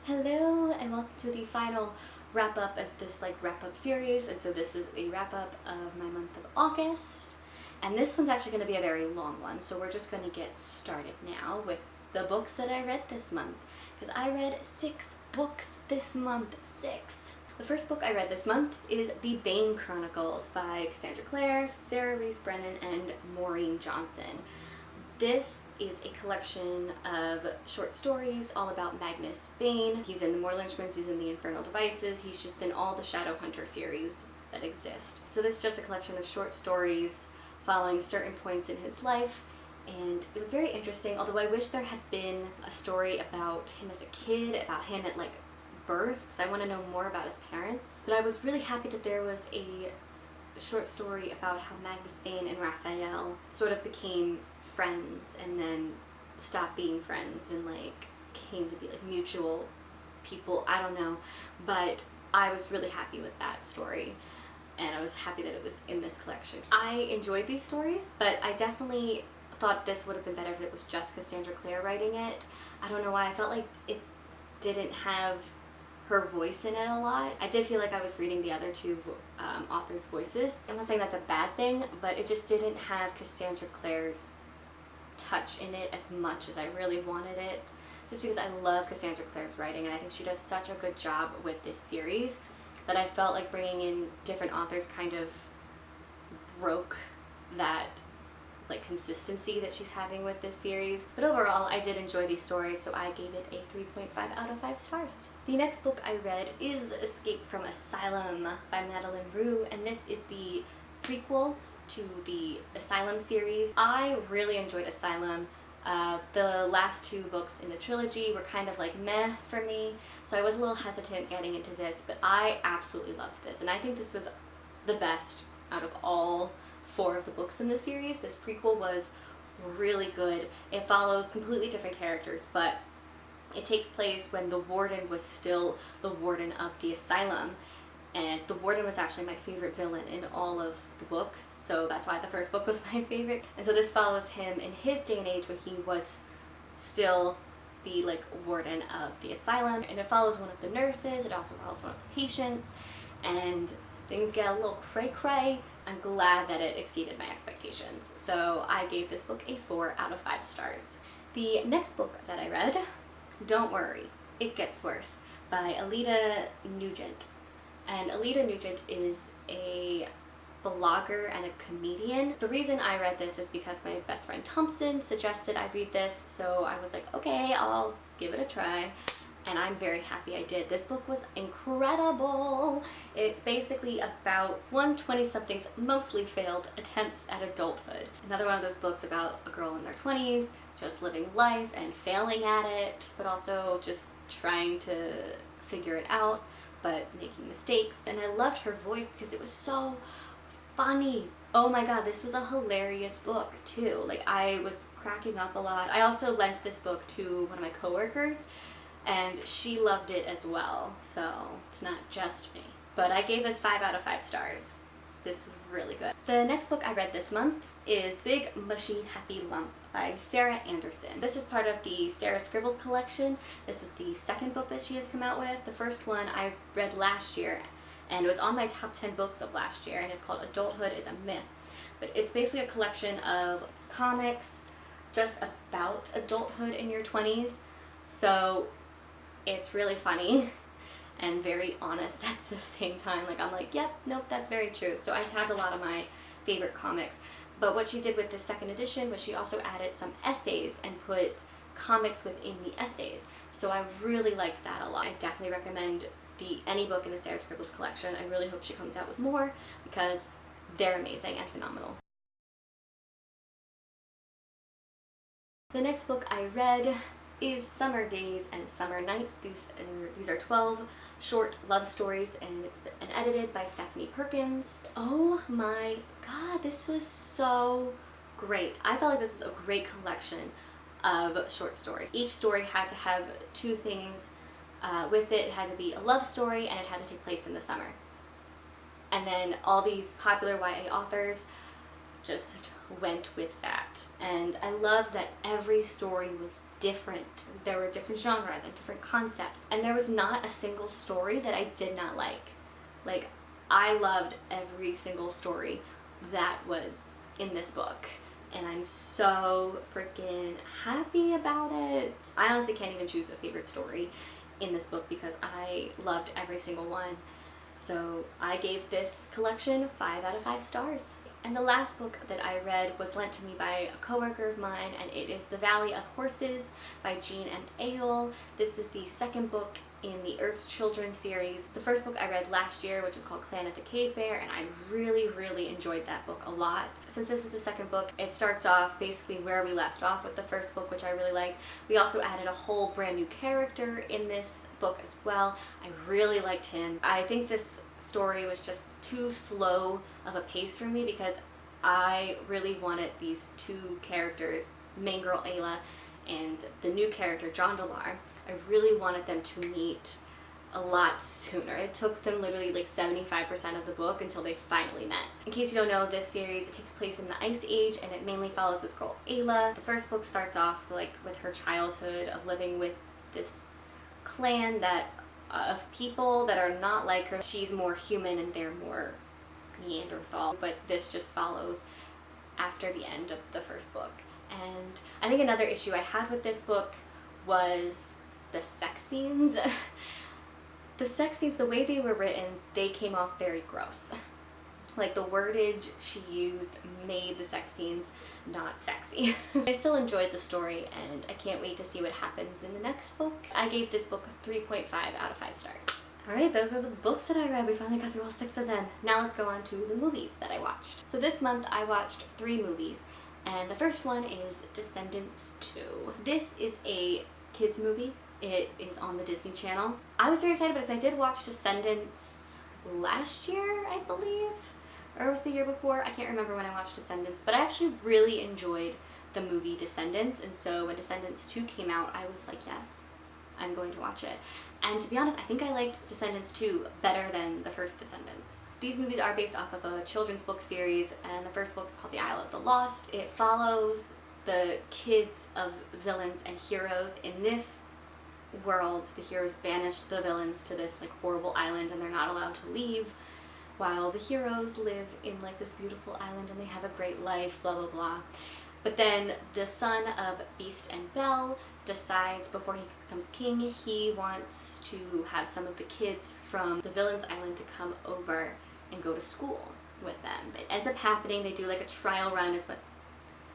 Hello and welcome to the final wrap up of this wrap up series. And so this is a wrap up of my month of August. And this one's actually going to be a very long one. So we're just going to get started now with the books that I read this month. Because I read 6 books this month. 6. The first book I read this month is The Bane Chronicles by Cassandra Clare, Sarah Rees Brennan, and Maureen Johnson. This is a collection of short stories all about Magnus Bane. He's in the More Lynchmans, he's in the Infernal Devices, he's just in all the Shadowhunter series that exist. So this is just a collection of short stories following certain points in his life, and it was very interesting, although I wish there had been a story about him as a kid, about him at birth, because I want to know more about his parents. But I was really happy that there was a short story about how Magnus Bane and Raphael sort of became friends and then stopped being friends and came to be mutual people. I don't know, but I was really happy with that story and I was happy that it was in this collection. I enjoyed these stories, but I definitely thought this would have been better if it was just Cassandra Clare writing it. I don't know why, I felt like it didn't have her voice in it a lot. I did feel like I was reading the other two authors' voices. I'm not saying that's a bad thing, but it just didn't have Cassandra Clare's touch in it as much as I really wanted it, just because I love Cassandra Clare's writing and I think she does such a good job with this series that I felt like bringing in different authors kind of broke that consistency that she's having with this series. But overall, I did enjoy these stories, so I gave it a 3.5 out of 5 stars. The next book I read is Escape from Asylum by Madeleine Roux, and this is the prequel to the Asylum series. I really enjoyed Asylum. The last 2 books in the trilogy were kind of meh for me, so I was a little hesitant getting into this, but I absolutely loved this, and I think this was the best out of all 4 of the books in the series. This prequel was really good. It follows completely different characters, but it takes place when the warden was still the warden of the asylum, and the warden was actually my favorite villain in all of the books, so that's why the first book was my favorite. And so this follows him in his day and age when he was still the warden of the asylum, and it follows one of the nurses, it also follows one of the patients, and things get a little cray-cray. I'm glad that it exceeded my expectations, so I gave this book a 4 out of 5 stars. The next book that I read, Don't Worry, It Gets Worse by Alida Nugent. And Alida Nugent is a blogger and a comedian. The reason I read this is because my best friend Thompson suggested I read this, so I was like, okay, I'll give it a try. And I'm very happy I did. This book was incredible. It's basically about 20-something's mostly failed attempts at adulthood. Another one of those books about a girl in their 20s just living life and failing at it, but also just trying to figure it out, but making mistakes. And I loved her voice because it was so funny. Oh my god, this was a hilarious book too. I was cracking up a lot. I also lent this book to one of my coworkers, and she loved it as well, so it's not just me. But I gave this 5 out of 5 stars. This was really good. The next book I read this month is Big Mushy Happy Lump by Sarah Anderson. This is part of the Sarah Scribbles collection. This is the second book that she has come out with. The first one I read last year, and it was on my top 10 books of last year, and it's called Adulthood is a Myth. But it's basically a collection of comics just about adulthood in your 20s. So it's really funny and very honest at the same time. I'm like, yep, nope, that's very true. So I tagged a lot of my favorite comics. But what she did with the second edition was she also added some essays and put comics within the essays. So I really liked that a lot. I definitely recommend any book in the Sarah Scribbles collection. I really hope she comes out with more because they're amazing and phenomenal. The next book I read is Summer Days and Summer Nights. These are 12 short love stories, and it's been edited by Stephanie Perkins. Oh my god, this was so great. I felt like this was a great collection of short stories. Each story had to have 2 things with it. It had to be a love story and it had to take place in the summer. And then all these popular YA authors just went with that. And I loved that every story was different. There were different genres and different concepts, and there was not a single story that I did not like. Like, I loved every single story that was in this book, and I'm so freaking happy about it. I honestly can't even choose a favorite story in this book because I loved every single one. So I gave this collection 5 out of 5 stars. And the last book that I read was lent to me by a coworker of mine, and it is The Valley of Horses by Jean M. Eyal. This is the second book in the Earth's Children series. The first book I read last year, which was called Clan of the Cave Bear, and I really enjoyed that book a lot. Since this is the second book, it starts off basically where we left off with the first book, which I really liked. We also added a whole brand new character in this book as well. I really liked him. I think this story was just too slow of a pace for me because I really wanted these two characters, main girl Ayla and the new character John Delar. I really wanted them to meet a lot sooner. It took them literally like 75% of the book until they finally met. In case you don't know, this series, it takes place in the Ice Age, and it mainly follows this girl Ayla. The first book starts off like with her childhood of living with this clan that of people that are not like her. She's more human and they're more Neanderthal, but this just follows after the end of the first book. And I think another issue I had with this book was the sex scenes. The sex scenes, the way they were written, they came off very gross. Like, the wordage she used made the sex scenes not sexy. I still enjoyed the story, and I can't wait to see what happens in the next book. I gave this book a 3.5 out of 5 stars. Alright, those are the books that I read. We finally got through all 6 of them. Now let's go on to the movies that I watched. So this month I watched 3 movies, and the first one is Descendants 2. This is a kids movie. It is on the Disney Channel. I was very excited because I did watch Descendants last year, I believe, or was the year before? I can't remember when I watched Descendants, but I actually really enjoyed the movie Descendants, and so when Descendants 2 came out, I was like, yes, I'm going to watch it. And to be honest, I think I liked Descendants 2 better than the first Descendants. These movies are based off of a children's book series, and the first book is called The Isle of the Lost. It follows the kids of villains and heroes. In this world, the heroes banished the villains to this like horrible island, and they're not allowed to leave, while the heroes live in like this beautiful island and they have a great life, blah blah blah. But then the son of Beast and Belle decides before he becomes king, he wants to have some of the kids from the villains island to come over and go to school with them. It ends up happening. They do like a trial run is what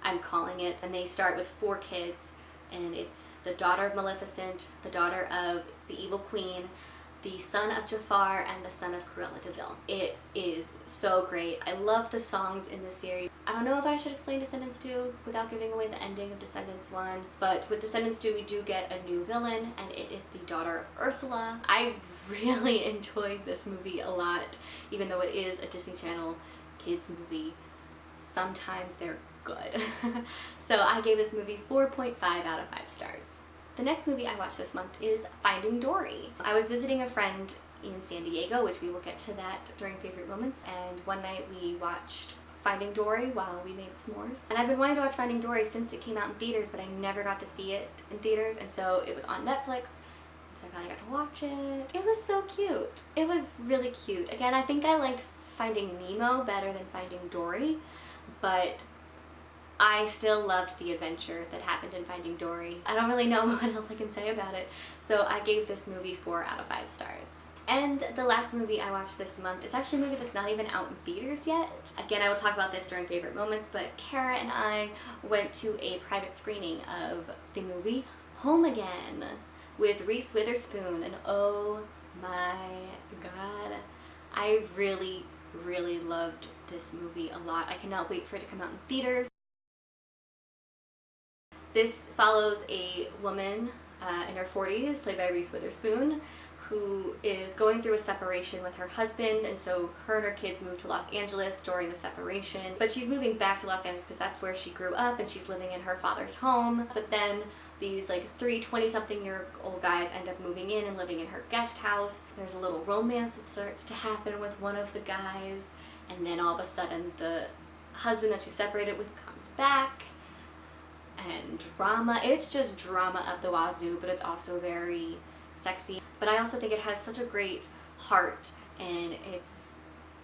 I'm calling it, and they start with 4 kids, and it's the daughter of Maleficent, the daughter of the evil queen, the son of Jafar, and the son of Cruella de Vil. It is so great. I love the songs in this series. I don't know if I should explain Descendants 2 without giving away the ending of Descendants 1, but with Descendants 2 we do get a new villain, and it is the daughter of Ursula. I really enjoyed this movie a lot, even though it is a Disney Channel kids movie. Sometimes they're good. So I gave this movie 4.5 out of 5 stars. The next movie I watched this month is Finding Dory. I was visiting a friend in San Diego, which we will get to that during favorite moments, and one night we watched Finding Dory while we made s'mores. And I've been wanting to watch Finding Dory since it came out in theaters, but I never got to see it in theaters, and so it was on Netflix, so I finally got to watch it. It was so cute. It was really cute. Again, I think I liked Finding Nemo better than Finding Dory, but I still loved the adventure that happened in Finding Dory. I don't really know what else I can say about it, so I gave this movie 4 out of 5 stars. And the last movie I watched this month is actually a movie that's not even out in theaters yet. Again, I will talk about this during favorite moments, but Kara and I went to a private screening of the movie Home Again with Reese Witherspoon, and oh my god, I really loved this movie a lot. I cannot wait for it to come out in theaters. This follows a woman in her 40s, played by Reese Witherspoon, who is going through a separation with her husband, and so her and her kids moved to Los Angeles during the separation. But she's moving back to Los Angeles because that's where she grew up, and she's living in her father's home. But then these like 3 20-something-year-old guys end up moving in and living in her guest house. There's a little romance that starts to happen with one of the guys, and then all of a sudden the husband that she's separated with comes back. and drama. It's just drama up the wazoo, but it's also very sexy. But I also think it has such a great heart, and it's,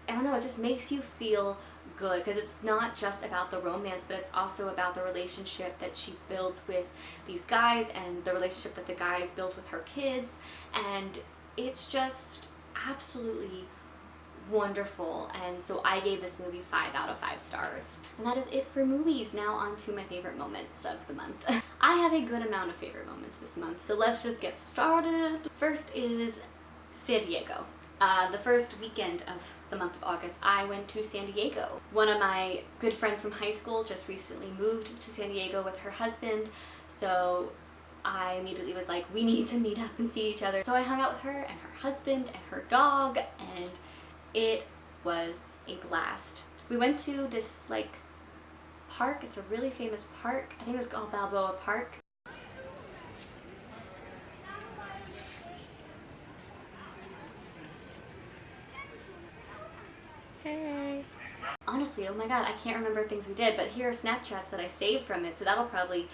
I don't know, it just makes you feel good because it's not just about the romance, but it's also about the relationship that she builds with these guys and the relationship that the guys build with her kids, and it's just absolutely wonderful. And so I gave this movie 5 out of 5 stars. And that is it for movies. Now on to my favorite moments of the month. I have a good amount of favorite moments this month, so let's just get started. First is San Diego. The first weekend of the month of August, I went to San Diego. One of my good friends from high school just recently moved to San Diego with her husband, so I immediately was like, we need to meet up and see each other. So I hung out with her and her husband and her dog, and it was a blast. We went to this like park. It's a really famous park. I think it was called Balboa Park. Hey. Honestly, oh my god, I can't remember things we did, but here are Snapchats that I saved from it, so that'll probably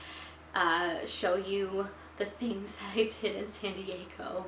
show you the things that I did in San Diego.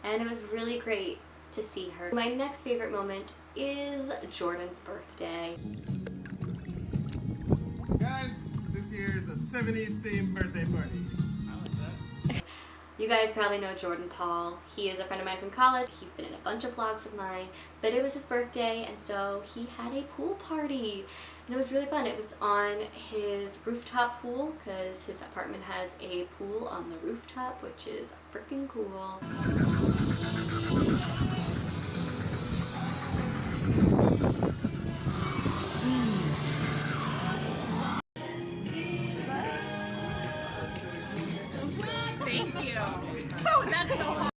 And it was really great to see her. My next favorite moment is Jordan's birthday. Guys, this year is a 70s themed birthday party. I like that. You guys probably know Jordan Paul. He is a friend of mine from college. He's been in a bunch of vlogs of mine, but it was his birthday, and so he had a pool party. And it was really fun. It was on his rooftop pool because his apartment has a pool on the rooftop, which is freaking cool. Thank you. Oh, that's so hard.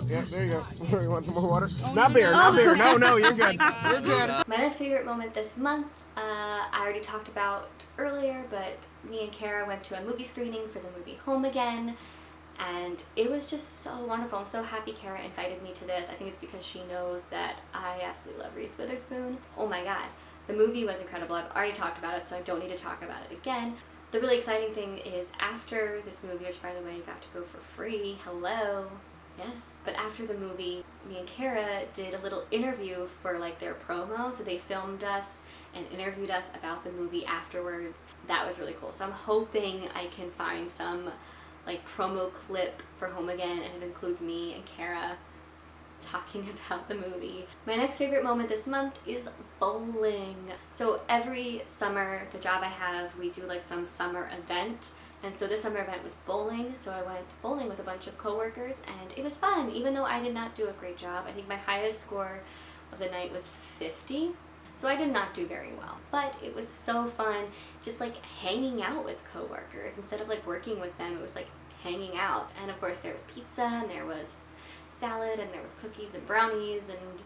Yeah, there you go. You want some more water? Not beer, not beer. No, you're good. You're good. My next favorite moment this month, I already talked about earlier, but me and Kara went to a movie screening for the movie Home Again, and it was just so wonderful. I'm so happy Kara invited me to this. I think it's because she knows that I absolutely love Reese Witherspoon. Oh my god, the movie was incredible. I've already talked about it, so I don't need to talk about it again. The really exciting thing is after this movie, which by the way you got to go for free, hello. Yes, but after the movie, me and Kara did a little interview for like their promo, so they filmed us and interviewed us about the movie afterwards. That was really cool. So I'm hoping I can find some like promo clip for Home Again, and it includes me and Kara talking about the movie. My next favorite moment this month is bowling. So every summer, the job I have, we do like some summer event. And so this summer event was bowling, so I went bowling with a bunch of coworkers, and it was fun, even though I did not do a great job. I think my highest score of the night was 50, so I did not do very well. But it was so fun, just like hanging out with coworkers. Instead of like working with them, it was like hanging out. And of course there was pizza, and there was salad, and there was cookies and brownies, and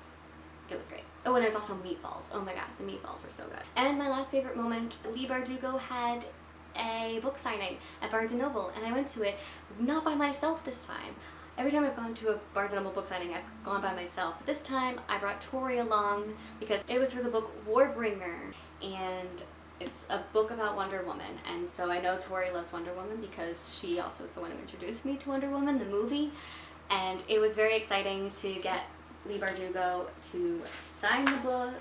it was great. Oh, and there's also meatballs. Oh my god, the meatballs were so good. And my last favorite moment, Leigh Bardugo had a book signing at Barnes & Noble, and I went to it not by myself this time. Every time I've gone to a Barnes & Noble book signing, I've gone by myself. But this time, I brought Tori along because it was for the book Warbringer, and it's a book about Wonder Woman. And so I know Tori loves Wonder Woman because she also is the one who introduced me to Wonder Woman, the movie. And it was very exciting to get Leigh Bardugo to sign the book.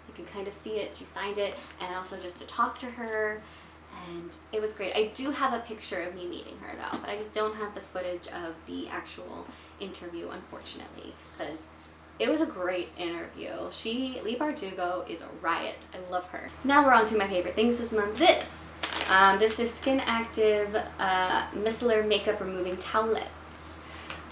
You can kind of see it. She signed it, and also just to talk to her, and it was great. I do have a picture of me meeting her though, but I just don't have the footage of the actual interview, unfortunately, because it was a great interview. Leigh Bardugo is a riot. I love her. Now we're on to my favorite things this month. This is Skin Active Micellar Makeup Removing Towelettes.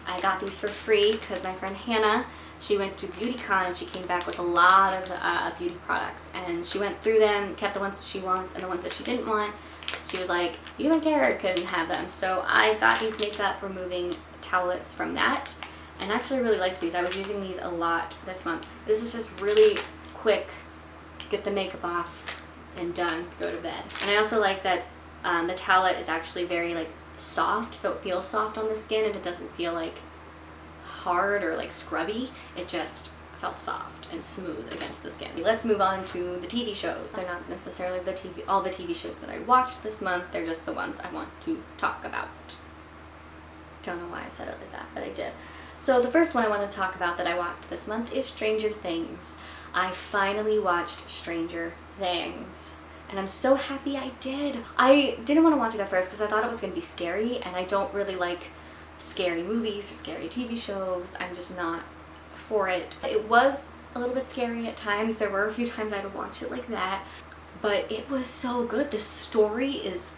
I got these for free because my friend Hannah, she went to BeautyCon and she came back with a lot of beauty products, and she went through them, kept the ones that she wants, and the ones that she didn't want, she was like, you don't care, couldn't have them. So I got these makeup removing towelettes from that, and I actually really liked these. I was using these a lot this month. This is just really quick, get the makeup off and done, go to bed. And I also like that the towelette is actually very like soft, so it feels soft on the skin and it doesn't feel like hard or like scrubby. It just felt soft and smooth against the skin. Let's move on to the TV shows. They're not necessarily all the TV shows that I watched this month, they're just the ones I want to talk about. Don't know why I said it like that, but I did. So the first one I want to talk about that I watched this month is Stranger Things. I finally watched Stranger Things, and I'm so happy I did. I didn't want to watch it at first because I thought it was going to be scary, and I don't really like scary movies or scary TV shows. I'm just not for it. It was a little bit scary at times. There were a few times I had to watch it like that, but it was so good. The story is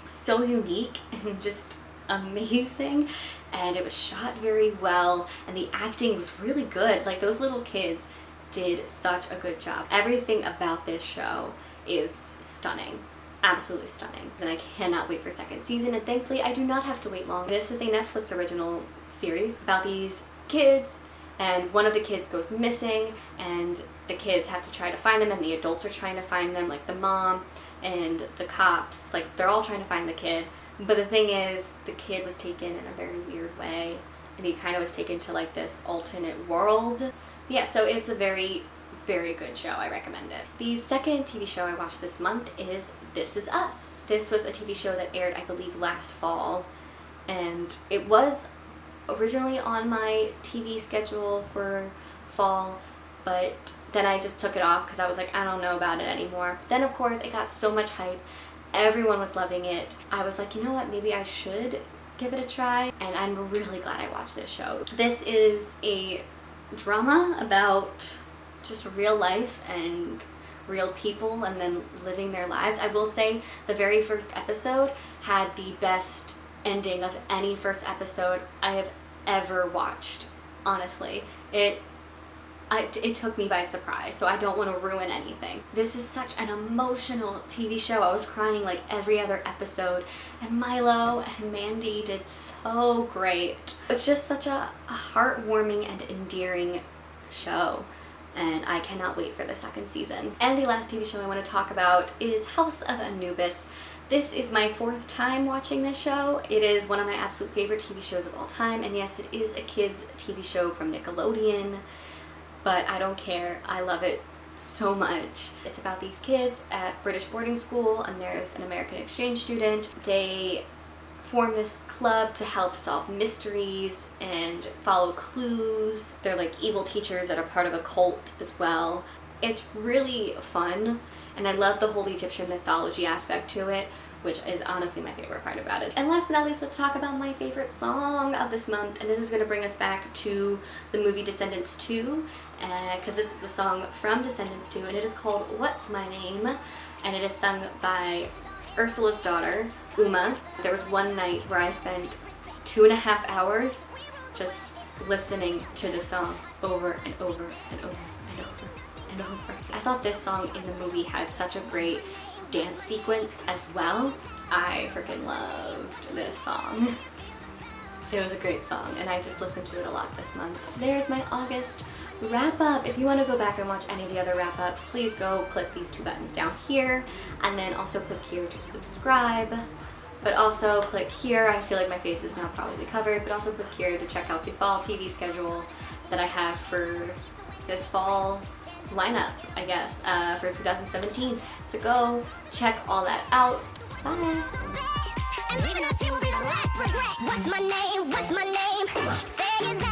so unique and just amazing, and it was shot very well, and the acting was really good. Like, those little kids did such a good job. Everything about this show is stunning. Absolutely stunning. And I cannot wait for second season, and thankfully I do not have to wait long. This is a Netflix original series about these kids, and one of the kids goes missing, and the kids have to try to find them, and the adults are trying to find them, like the mom and the cops. Like, they're all trying to find the kid. But the thing is, the kid was taken in a very weird way, and he kind of was taken to like this alternate world. Yeah, so it's a very, very good show. I recommend it. The second TV show I watched this month is This Is Us. This was a TV show that aired, I believe, last fall, and it was originally on my TV schedule for fall, but then I just took it off because I was like, I don't know about it anymore. Then of course it got so much hype. Everyone was loving it. I was like, you know what, maybe I should give it a try, and I'm really glad I watched this show. This is a drama about just real life and real people and then living their lives. I will say the very first episode had the best ending of any first episode I have ever watched, honestly. It took me by surprise, so I don't want to ruin anything. This is such an emotional TV show. I was crying like every other episode, and Milo and Mandy did so great. It's just such a heartwarming and endearing show, and I cannot wait for the second season. And the last TV show I want to talk about is House of Anubis. This is my fourth time watching this show. It is one of my absolute favorite TV shows of all time, and yes, it is a kids TV show from Nickelodeon, but I don't care. I love it so much. It's about these kids at British boarding school, and there's an American exchange student. They form this club to help solve mysteries and follow clues. They're like evil teachers that are part of a cult as well. It's really fun, and I love the whole Egyptian mythology aspect to it, which is honestly my favorite part about it. And last but not least, let's talk about my favorite song of this month, and this is going to bring us back to the movie Descendants 2, because this is a song from Descendants 2, and it is called What's My Name, and it is sung by Ursula's daughter, Uma. There was one night where I spent 2.5 hours just listening to the song over and over and over and over and over. I thought this song in the movie had such a great dance sequence as well. I freaking loved this song. It was a great song, and I just listened to it a lot this month. So there's my August wrap up. If you want to go back and watch any of the other wrap ups, please go click these two buttons down here, and then also click here to subscribe. But also click here, I feel like my face is now probably covered, but also click here to check out the fall TV schedule that I have for this fall lineup, I guess, for 2017. So go check all that out. Bye! What's my name? What's my name? Say it loud.